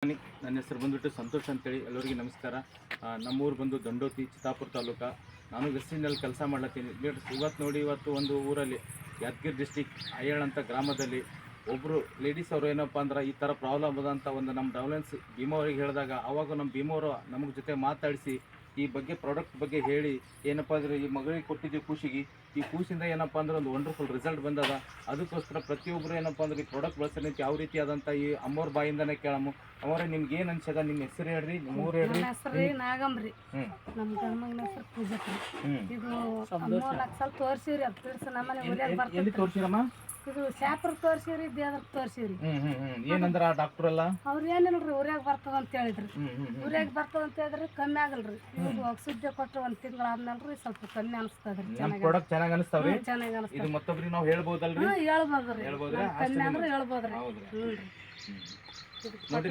ನನ್ನ ಹೆಸರು ಬಂದುಬಿಟ್ಟು ಸಂತೋಷ್ ಅಂತೇಳಿ. ಎಲ್ಲರಿಗೂ ನಮಸ್ಕಾರ. ನಮ್ಮೂರು ಬಂದು ದಂಡೋತಿ, ಚಿತ್ತಾಪುರ ತಾಲೂಕು. ನಾನು ವೆಸ್ಟಿನಲ್ಲಿ ಕೆಲಸ ಮಾಡ್ಲತ್ತೀನಿ. ಇವತ್ತು ನೋಡಿ, ಇವತ್ತು ಒಂದು ಊರಲ್ಲಿ ಯಾದಗಿರಿ ಡಿಸ್ಟಿಕ್ ಅಯ್ಯಳ್ ಅಂತ ಗ್ರಾಮದಲ್ಲಿ ಒಬ್ಬರು ಲೇಡೀಸ್ ಅವರು ಏನಪ್ಪ ಅಂದ್ರೆ ಈ ಥರ ಪ್ರಾಬ್ಲಮ್ ಅದಂತ ಒಂದು ನಮ್ಮ ಡಾವ್ಲೆನ್ಸ್ ಭೀಮವ್ರಿಗೆ ಹೇಳಿದಾಗ ಆವಾಗ ನಮ್ಮ ಭೀಮವರು ನಮಗೆ ಜೊತೆ ಮಾತಾಡಿಸಿ ಈ ಬಗ್ಗೆ ಪ್ರಾಡಕ್ಟ್ ಬಗ್ಗೆ ಹೇಳಿ ಏನಪ್ಪ ಅಂದರೆ ಈ ಮಗಳಿಗೆ ಕೊಟ್ಟಿದ್ದೀವಿ ಖುಷಿಗೆ. ಈ ಖುಷಿಯಿಂದ ಏನಪ್ಪ ಅಂದ್ರೆ ಒಂದು ವಂಡರ್ಫುಲ್ ರಿಸಲ್ಟ್ ಬಂದದ. ಅದಕ್ಕೋಸ್ಕರ ಪ್ರತಿಯೊಬ್ಬರು ಏನಪ್ಪ ಅಂದ್ರೆ ಈ ಪ್ರಾಡಕ್ಟ್ ಬಳಸೋಣ ಯಾವ ರೀತಿ ಆದಂಥ ಈ ಅಮ್ಮವ್ರ ಬಾಯಿಂದನೇ ಕೇಳಮ್ಮ. ಅವರೇ ನಿಮ್ಗೆ ಏನು ಅನ್ಸದ? ನಿಮ್ಮ ಹೆಸರು ಹೇಳ್ರಿ, ನಿಮ್ಮ ಊರು ಹೇಳ್ರಿ. ಹೆಸರು ನಾಗಮ್ರಿ. ನಮ್ಮ ಗಂಡಮಗನ ಹೆಸರು ಪೂಜಕ್ರಿ. ಇದು 3 ಲಕ್ಷ ತೋರಿಸಿವ್ರಿ. ಅದು ತಿರ್ಸ ನಮ್ಮನೆ ಊರಾಗ ಬರ್ತದೆ. ಎಲ್ಲಿ ತೋರಿಸಿರಮ್ಮ? ಇದು ಶಾಪುರ ತೋರಿಸಿವ್ರಿ, ದೇವ್ರ ತೋರಿಸಿವ್ರಿ. ಏನಂದ್ರ ಆ ಡಾಕ್ಟರ್ ಎಲ್ಲ ಅವ್ರು ಏನಿಲ್ರಿ, ಊರಾಗ ಬರ್ತದ ಅಂತ ಹೇಳಿದ್ರಿ. ಊರಾಗ ಬರ್ತದ ಅಂತ ಹೇಳಿದ್ರಿ, ಕಮ್ಮಿ ಆಗಲ್ರಿ. ಇದು ಸುದ್ದಿ ಕೊಟ್ಟರೆ 1 ತಿಂಗಳು ಆದ್ಮೇಲೆ ಸ್ವಲ್ಪ ಕಮ್ಮಿ ಅನಿಸ್ತದ್ರಿ. ಪ್ರಾಡಕ್ಟ್ ಚೆನ್ನಾಗಿ ಅನಿಸ್ತಾವ್ರಿ. ಚೆನ್ನಾಗಿ ಅನಿಸ್ತದ. ಇದು ಮತ್ತೊಬ್ರಿಗೆ ನಾವು ಹೇಳ್ಬೋದಲ್ರಿ? ಹೇಳ್ಬೋದ್ರಿ. ಕಮ್ಮಿ ಅಂದ್ರೆ ಹೇಳ್ಬೋದ್ರಿ. ನೋಡಿ